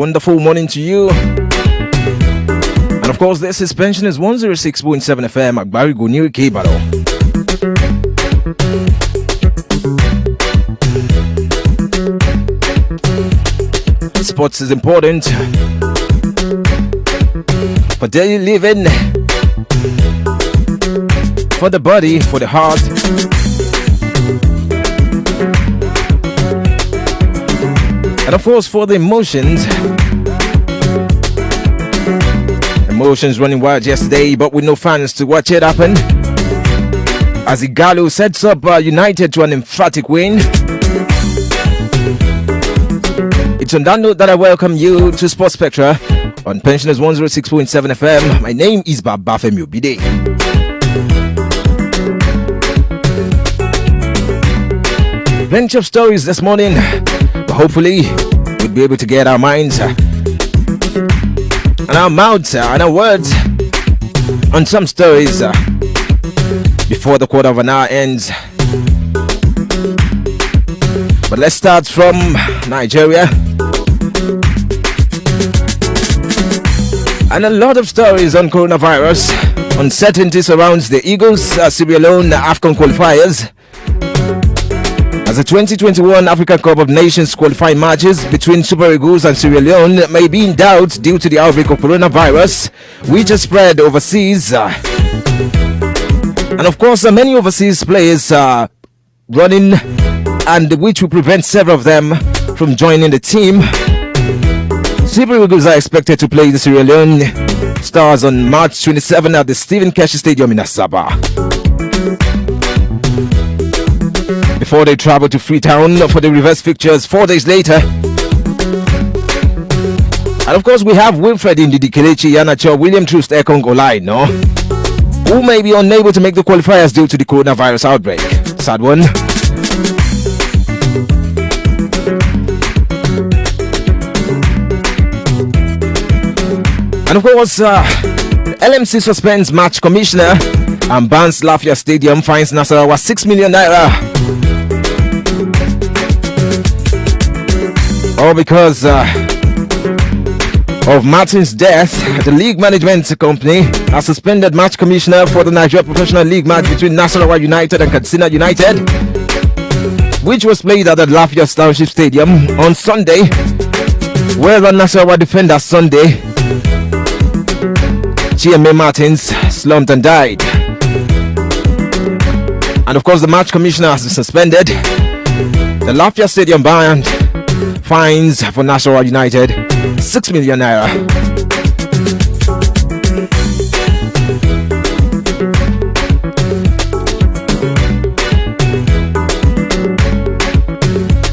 wonderful morning to you. And of course, this is Pensioners 106.7 FM at Barry Guniu Kibaro. Sports is important for daily living, for the body, for the heart. And of course, for the emotions. Emotions running wild yesterday, but with no fans to watch it happen. As Igalo sets up United to an emphatic win. It's on that note that I welcome you to Sports Spectra on Pensioners 106.7 FM. My name is BABAFEMI OBIDEYI. Plenty of stories this morning, but hopefully we'll be able to get our minds and our mouths and our words on some stories before the quarter of an hour ends. But let's start from Nigeria. And a lot of stories on coronavirus. Uncertainty surrounds the Eagles Sierra Leone AFCON qualifiers, as the 2021 African Cup of Nations qualifying matches between Super Eagles and Sierra Leone may be in doubt due to the outbreak of coronavirus, which has spread overseas. And of course, many overseas players are running, and which will prevent several of them from joining the team. Super Eagles are expected to play the Sierra Leone Stars on March 27 at the Stephen Keshi Stadium in Asaba, before they travel to Freetown for the reverse fixtures 4 days later. And of course, we have Wilfred Ndidi Kelechi Iheanacho, William Troost Ekong Olaino, who may be unable to make the qualifiers due to the coronavirus outbreak. Sad one. And of course, LMC suspends match commissioner and bans Lafia Stadium, fines Nasarawa 6 million naira. All because of Martin's death. The league management company has suspended match commissioner for the Nigeria Professional League match between Nasarawa United and Katsina United, which was played at the Lafia Township Stadium on Sunday, where the Nasarawa defender Sunday GMA Martins slumped and died. And of course, the match commissioner has been suspended. The Lafia Stadium banned fines for Nasarawa United 6 million naira.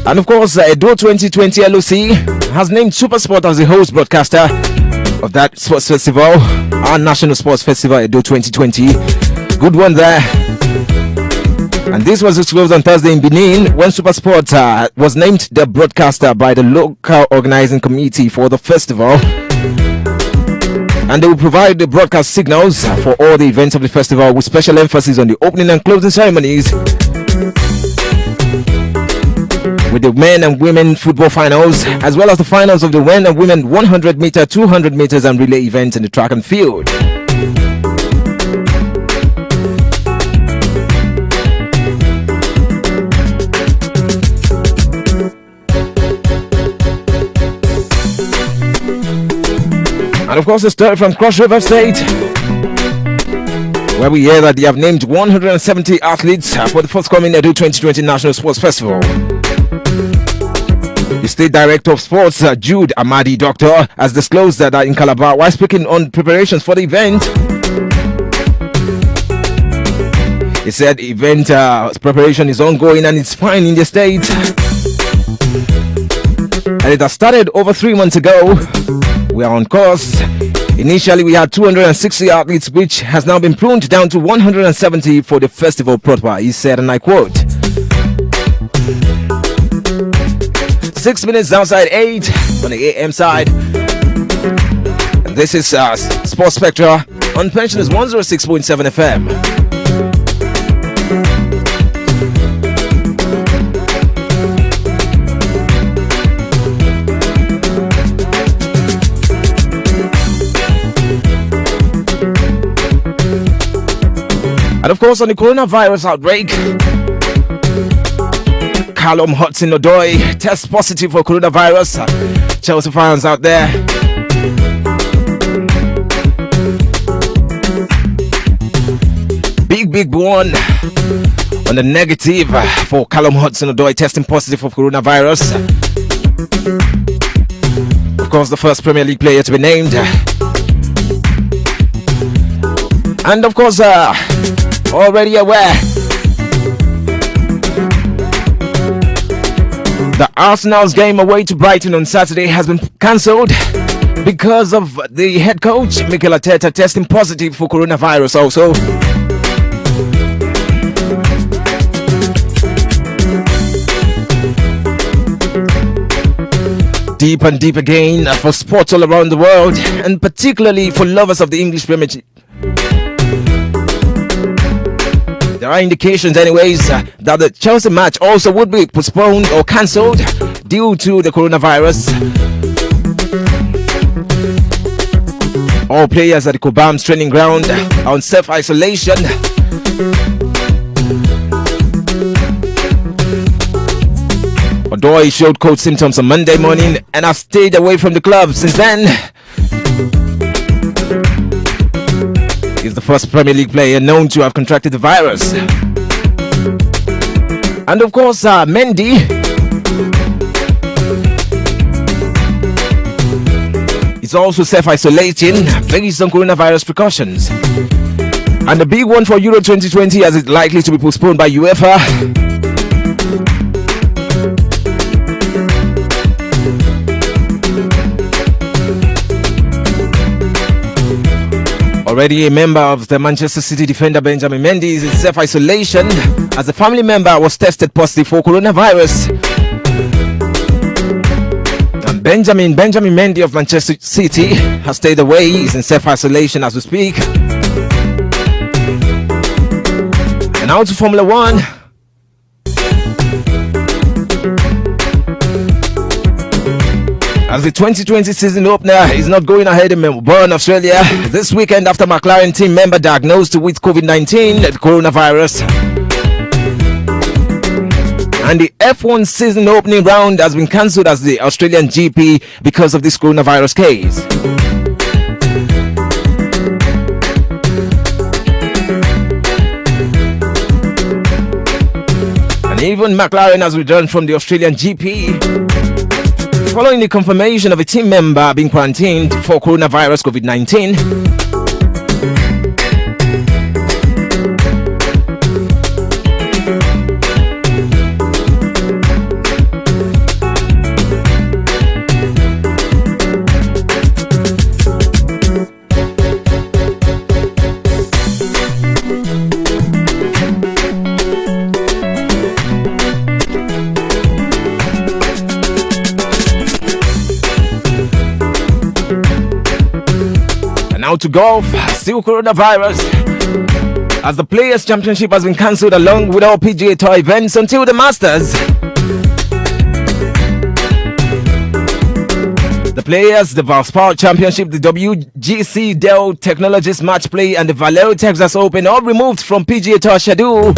And of course, Edo 2020 LOC has named SuperSport as the host broadcaster of that sports festival, our National Sports Festival Edo 2020. Good one there. And this was disclosed on Thursday in Benin when SuperSport was named the broadcaster by the local organizing committee for the festival. And they will provide the broadcast signals for all the events of the festival, with special emphasis on the opening and closing ceremonies, with the men and women football finals, as well as the finals of the men and women 100 meter, 200 meters and relay events in the track and field. And of course, a story from Cross River State, where we hear that they have named 170 athletes for the forthcoming Edo 2020 National Sports Festival. The State Director of Sports, Jude Amadi Doctor, has disclosed that in Calabar, while speaking on preparations for the event, he said the event preparation is ongoing and it's fine in the state. And it has started over 3 months ago. We are on course. Initially, we had 260 athletes, which has now been pruned down to 170 for the festival proper, he said, and I quote, 6 minutes outside 8 on the AM side. And this is Sports Spectra on Pensioners 106.7 FM. And of course, on the coronavirus outbreak, Callum Hudson-Odoi tests positive for coronavirus. Chelsea fans out there, big one on the negative for Callum Hudson-Odoi testing positive for coronavirus. Of course, the first Premier League player to be named. And of course, already aware, the Arsenal's game away to Brighton on Saturday has been cancelled because of the head coach, Mikel Arteta, testing positive for coronavirus also. Deep and deep again for sports all around the world, and particularly for lovers of the English Premier League. There are indications anyways that the Chelsea match also would be postponed or cancelled due to the coronavirus. All players at the Cobham's training ground are on self-isolation. Odoi showed cold symptoms on Monday morning and has stayed away from the club since then. He's the first Premier League player known to have contracted the virus. And of course, Mendy is also self-isolating based on coronavirus precautions. And the big one for Euro 2020 as it's likely to be postponed by UEFA. Already a member of the Manchester City defender Benjamin Mendy is in self-isolation as a family member was tested positive for coronavirus. And Benjamin Mendy of Manchester City has stayed away. He's in self-isolation as we speak. And now to Formula 1. As the 2020 season opener is not going ahead in Melbourne, Australia, this weekend after McLaren team member diagnosed with COVID-19, the coronavirus. And the F1 season opening round has been cancelled as the Australian GP because of this coronavirus case. And even McLaren has returned from the Australian GP following the confirmation of a team member being quarantined for coronavirus COVID-19. Now to golf, still coronavirus, as the Players' Championship has been cancelled along with all PGA Tour events until the Masters. The Players, the Valspar Championship, the WGC Dell Technologies Match Play and the Valero Texas Open all removed from PGA Tour schedule.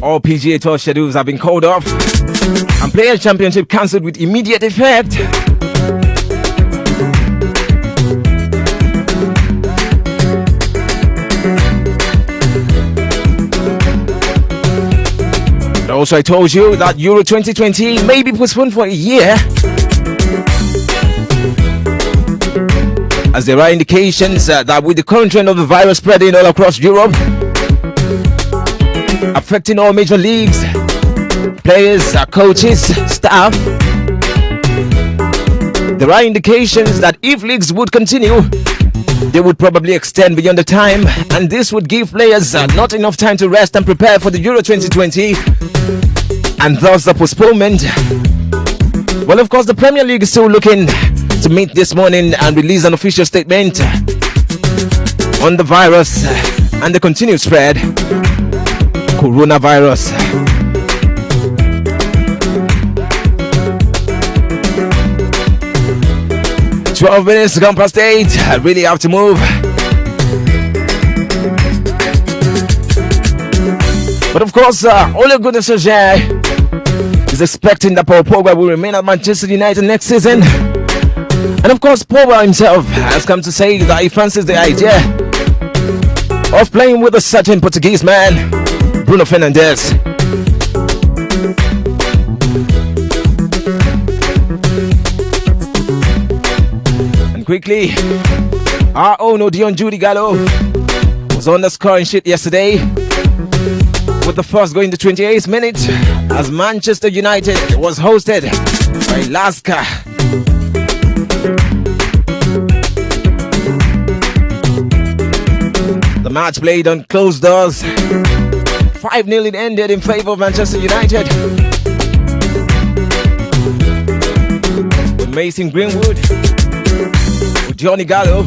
All PGA Tour schedules have been called off and Players' Championship cancelled with immediate effect. Also, I told you that Euro 2020 may be postponed for a year, as there are indications that with the current trend of the virus spreading all across Europe, affecting all major leagues, players, coaches, staff, there are indications that if leagues would continue, they would probably extend beyond the time, and this would give players not enough time to rest and prepare for the Euro 2020, and thus the postponement. Well, of course, the Premier League is still looking to meet this morning and release an official statement on the virus and the continued spread coronavirus. 12 minutes gone past 8. I really have to move. But of course, Ole Gunnar Solskjaer is expecting that Paul Pogba will remain at Manchester United next season. And of course, Pogba himself has come to say that he fancies the idea of playing with a certain Portuguese man, Bruno Fernandes. And quickly, our own Odion Judy Gallo was on the scoring sheet yesterday, with the first going to 28th minute as Manchester United was hosted by Laska. The match played on closed doors. 5-0 it ended in favor of Manchester United, with Mason Greenwood, with Johnny Gallo,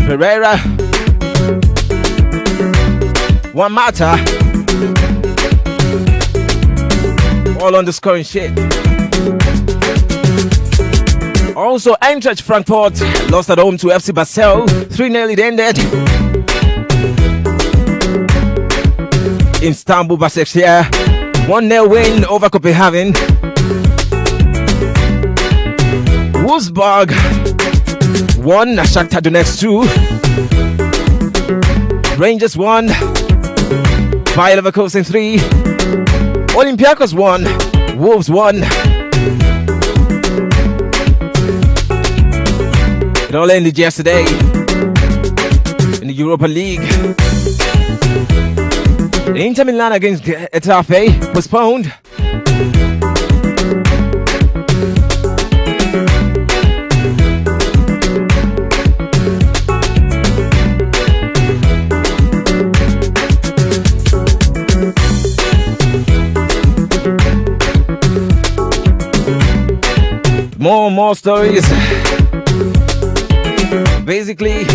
Pereira, Juan Mata, all on the scoring sheet. Also, Eintracht Frankfurt lost at home to FC Basel. 3-0 it ended. Istanbul Başakşehir 1-0 win over Copenhagen. Wolfsburg 1, Shakhtar Donetsk 2. Rangers 1, Bayer Leverkusen 3. Olympiacos 1, Wolves 1. It all ended yesterday in the Europa League. Inter Milan against Getafe postponed. More stories. Basically,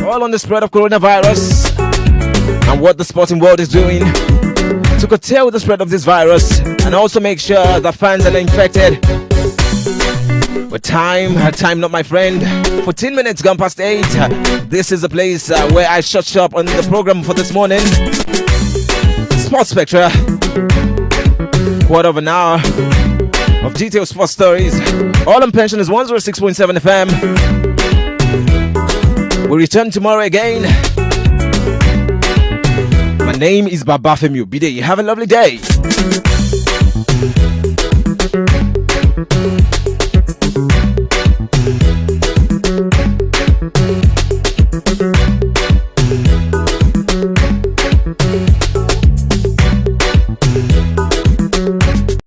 all on the spread of coronavirus and what the sporting world is doing to curtail the spread of this virus and also make sure that fans are not infected. But time not my friend. 14 minutes gone past 8. This is the place where I shut shop on the program for this morning. Sports Spectra. Quarter of an hour of detailed sports stories. All on pension is 106.7 FM. We'll return tomorrow again. My name is BABAFEMI. OBIDEYI. Have a lovely day.